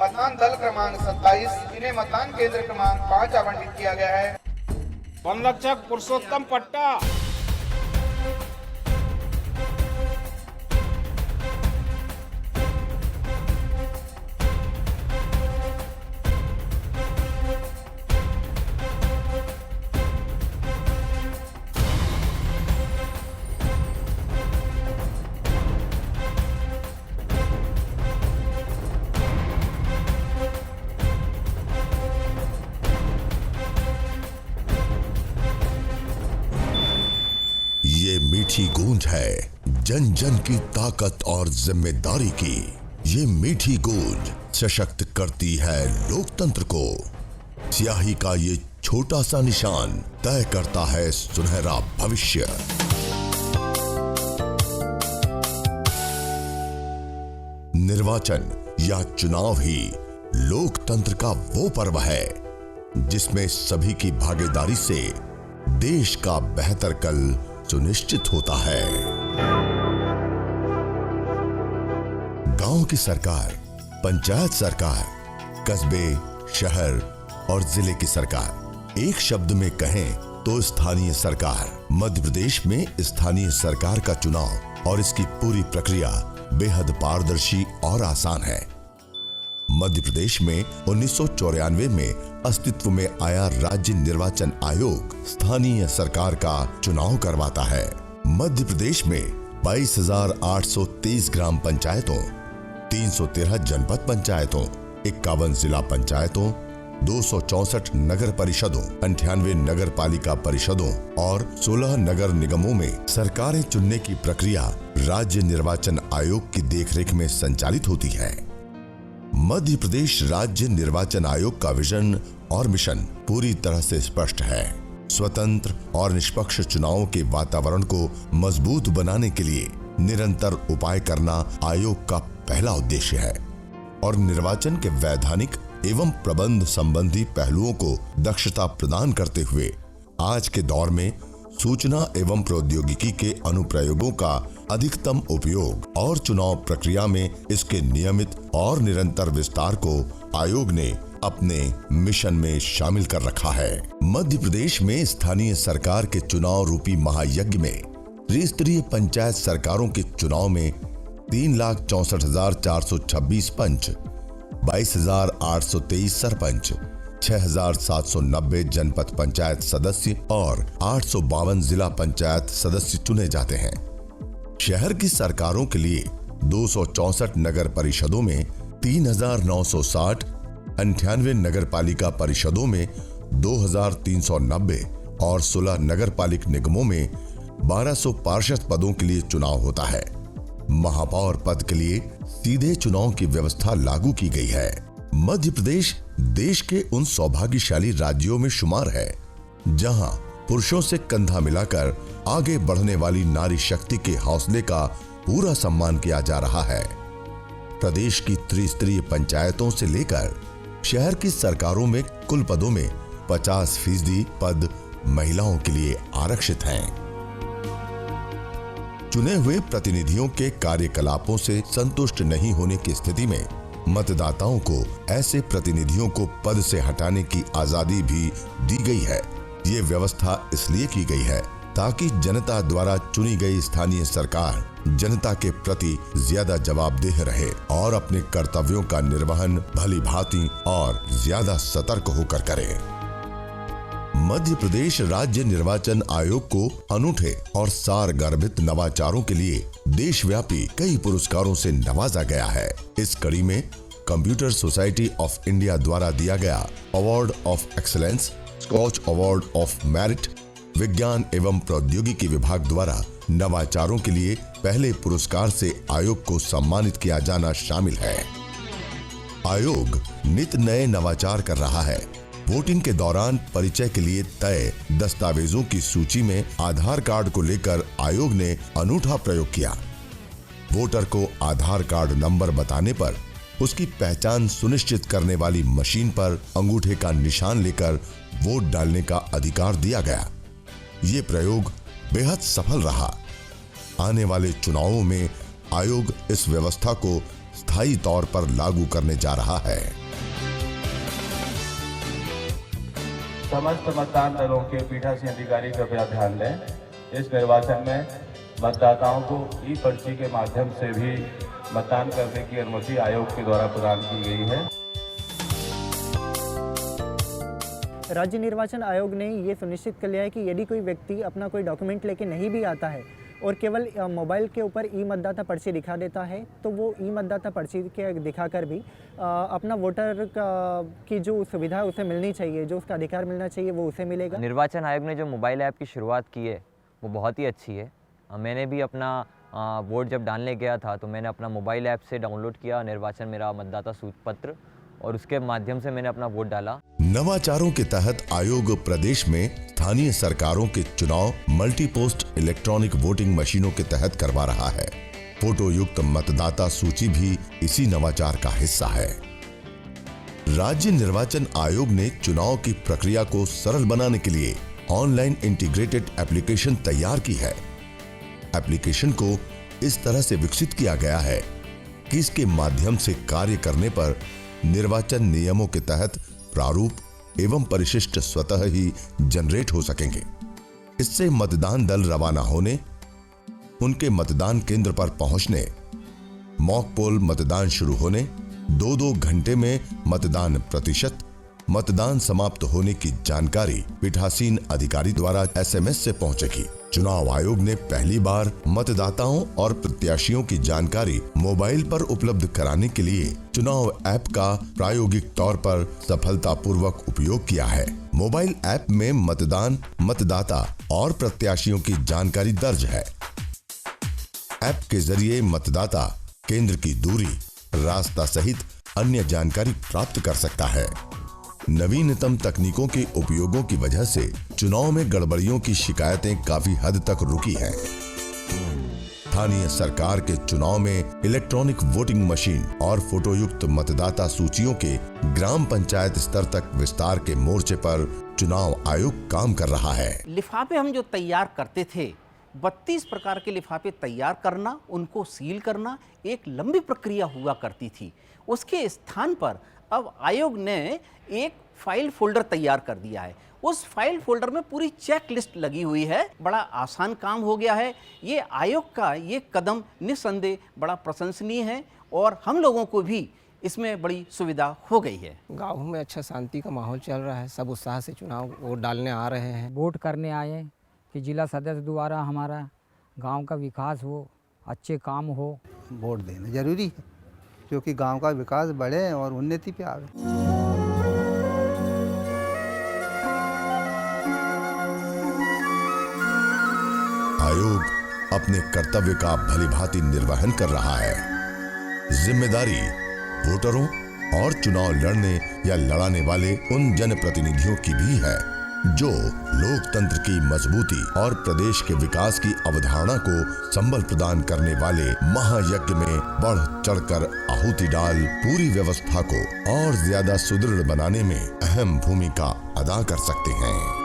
मतदान दल क्रमांक 27, इन्हें मतदान केंद्र क्रमांक 5 आवंटित किया गया है। वन रक्षक पुरुषोत्तम पट्टा। ये मीठी गूंज है जन जन की ताकत और जिम्मेदारी की। ये मीठी गूंज सशक्त करती है लोकतंत्र को। स्याही का ये छोटा सा निशान तय करता है सुनहरा भविष्य। निर्वाचन या चुनाव ही लोकतंत्र का वो पर्व है जिसमें सभी की भागीदारी से देश का बेहतर कल सुनिश्चित होता है। गांव की सरकार, पंचायत सरकार, कस्बे, शहर और जिले की सरकार, एक शब्द में कहें तो स्थानीय सरकार। मध्य प्रदेश में स्थानीय सरकार का चुनाव और इसकी पूरी प्रक्रिया बेहद पारदर्शी और आसान है। मध्य प्रदेश में 1994 में अस्तित्व में आया राज्य निर्वाचन आयोग स्थानीय सरकार का चुनाव करवाता है। मध्य प्रदेश में 22,823 ग्राम पंचायतों, 313 जनपद पंचायतों, 51 जिला पंचायतों, 264 नगर परिषदों, 98 नगर पालिका परिषदों और 16 नगर निगमों में सरकारें चुनने की प्रक्रिया राज्य निर्वाचन आयोग की देखरेख में संचालित होती है। मध्य प्रदेश राज्य निर्वाचन आयोग का विजन और मिशन पूरी तरह से स्पष्ट है। स्वतंत्र और निष्पक्ष चुनावों के वातावरण को मजबूत बनाने के लिए निरंतर उपाय करना आयोग का पहला उद्देश्य है और निर्वाचन के वैधानिक एवं प्रबंध संबंधी पहलुओं को दक्षता प्रदान करते हुए आज के दौर में सूचना एवं प्रौद्योगिकी के अनुप्रयोगों का अधिकतम उपयोग और चुनाव प्रक्रिया में इसके नियमित और निरंतर विस्तार को आयोग ने अपने मिशन में शामिल कर रखा है। मध्य प्रदेश में स्थानीय सरकार के चुनाव रूपी महायज्ञ में त्रिस्तरीय पंचायत सरकारों के चुनाव में 3,64,426 पंच, 22,823 सरपंच, 6,790 जनपद पंचायत सदस्य और 852 जिला पंचायत सदस्य चुने जाते हैं। शहर की सरकारों के लिए 264 नगर परिषदों में 3,960, 98 नगर पालिका परिषदों में 2,390 और 16 नगर पालिक निगमों में 1200 पार्षद पदों के लिए चुनाव होता है। महापौर पद के लिए सीधे चुनाव की व्यवस्था लागू की गई है। मध्य प्रदेश देश के उन सौभाग्यशाली राज्यों में शुमार है जहां पुरुषों से कंधा मिलाकर आगे बढ़ने वाली नारी शक्ति के हौसले का पूरा सम्मान किया जा रहा है। प्रदेश की त्रिस्तरीय पंचायतों से लेकर शहर की सरकारों में कुल पदों में 50% पद महिलाओं के लिए आरक्षित हैं। चुने हुए प्रतिनिधियों के कार्यकलापों से संतुष्ट नहीं होने की स्थिति में मतदाताओं को ऐसे प्रतिनिधियों को पद से हटाने की आजादी भी दी गई है। ये व्यवस्था इसलिए की गई है ताकि जनता द्वारा चुनी गई स्थानीय सरकार जनता के प्रति ज्यादा जवाबदेह रहे और अपने कर्तव्यों का निर्वहन भली भांति और ज्यादा सतर्क होकर करे। मध्य प्रदेश राज्य निर्वाचन आयोग को अनूठे और सारगर्भित नवाचारों के लिए देशव्यापी कई पुरस्कारों से नवाजा गया है। इस कड़ी में कंप्यूटर सोसाइटी ऑफ इंडिया द्वारा दिया गया award of excellence, Skoch award of merit, विज्ञान एवं प्रौद्योगिकी विभाग द्वारा नवाचारों के लिए पहले पुरस्कार से आयोग को सम्मानित किया जाना शामिल है। आयोग नित नए नवाचार कर रहा है। वोटिंग के दौरान परिचय के लिए तय दस्तावेजों की सूची में आधार कार्ड को लेकर आयोग ने अनूठा प्रयोग किया। वोटर को आधार कार्ड नंबर बताने पर उसकी पहचान सुनिश्चित करने वाली मशीन पर अंगूठे का निशान लेकर वोट डालने का अधिकार दिया गया। ये प्रयोग बेहद सफल रहा। आने वाले चुनावों में आयोग इस व्यवस्था को स्थायी तौर पर लागू करने जा रहा है। समस्त मतदान दलों के पीठासीन अधिकारी कृपया ध्यान दें। इस निर्वाचन में मतदाताओं को ई पर्ची के माध्यम से भी मतदान करने की अनुमति आयोग के द्वारा प्रदान की गई है। राज्य निर्वाचन आयोग ने ये सुनिश्चित कर लिया है कि यदि कोई व्यक्ति अपना कोई डॉक्यूमेंट लेके नहीं भी आता है और केवल मोबाइल के ऊपर ई मतदाता पर्ची दिखा देता है, तो वो ई मतदाता पर्ची के दिखाकर भी अपना वोटर की जो सुविधा है उसे मिलनी चाहिए, जो उसका अधिकार मिलना चाहिए वो उसे मिलेगा। निर्वाचन आयोग ने जो मोबाइल ऐप की शुरुआत की है वो बहुत ही अच्छी है। मैंने भी अपना वोट जब डालने गया था तो मैंने अपना मोबाइल ऐप से डाउनलोड किया निर्वाचन मेरा मतदाता सूचपत्र और उसके माध्यम से मैंने अपना वोट डाला। नवाचारों के तहत आयोग प्रदेश में स्थानीय सरकारों के चुनाव मल्टी पोस्ट इलेक्ट्रॉनिक वोटिंग मशीनों के तहत करवा रहा है। फोटो युक्त मतदाता सूची भी इसी नवाचार का हिस्सा है। राज्य निर्वाचन आयोग ने चुनाव की प्रक्रिया को सरल बनाने के लिए ऑनलाइन इंटीग्रेटेड एप्लीकेशन तैयार की है। एप्लीकेशन को इस तरह से विकसित किया गया है कि इसके माध्यम से कार्य करने पर निर्वाचन नियमों के तहत प्रारूप एवं परिशिष्ट स्वतः ही जनरेट हो सकेंगे। इससे मतदान दल रवाना होने, उनके मतदान केंद्र पर पहुंचने, मॉक पोल मतदान शुरू होने, 2-2 घंटे में मतदान प्रतिशत, मतदान समाप्त होने की जानकारी पीठासीन अधिकारी द्वारा SMS से पहुंचेगी। चुनाव आयोग ने पहली बार मतदाताओं और प्रत्याशियों की जानकारी मोबाइल पर उपलब्ध कराने के लिए चुनाव ऐप का प्रायोगिक तौर पर सफलतापूर्वक उपयोग किया है। मोबाइल ऐप में मतदान, मतदाता और प्रत्याशियों की जानकारी दर्ज है। ऐप के जरिए मतदाता केंद्र की दूरी, रास्ता सहित अन्य जानकारी प्राप्त कर सकता है। नवीनतम तकनीकों के उपयोगों की वजह से चुनाव में गड़बड़ियों की शिकायतें काफी हद तक रुकी हैं। स्थानीय सरकार के चुनाव में इलेक्ट्रॉनिक वोटिंग मशीन और फोटोयुक्त मतदाता सूचियों के ग्राम पंचायत स्तर तक विस्तार के मोर्चे पर चुनाव आयोग काम कर रहा है। लिफाफे हम जो तैयार करते थे, 32 प्रकार के लिफाफे तैयार करना, उनको सील करना एक लंबी प्रक्रिया हुआ करती थी। उसके स्थान पर अब आयोग ने एक फाइल फोल्डर तैयार कर दिया है। उस फाइल फोल्डर में पूरी चेक लिस्ट लगी हुई है। बड़ा आसान काम हो गया है। ये आयोग का ये कदम निस्संदेह बड़ा प्रशंसनीय है और हम लोगों को भी इसमें बड़ी सुविधा हो गई है। गाँव में अच्छा शांति का माहौल चल रहा है। सब उत्साह से चुनाव वोट डालने आ रहे हैं। वोट करने आए कि जिला सदस्य द्वारा हमारा गांव का विकास हो, अच्छे काम हो। वोट देना जरूरी है क्योंकि गांव का विकास बढ़े और उन्नति पे आवे। आयोग अपने कर्तव्य का भलीभांति निर्वहन कर रहा है। जिम्मेदारी वोटरों और चुनाव लड़ने या लड़ाने वाले उन जनप्रतिनिधियों की भी है जो लोकतंत्र की मजबूती और प्रदेश के विकास की अवधारणा को संबल प्रदान करने वाले महायज्ञ में बढ़ चढ़कर आहुति डाल पूरी व्यवस्था को और ज्यादा सुदृढ़ बनाने में अहम भूमिका अदा कर सकते हैं।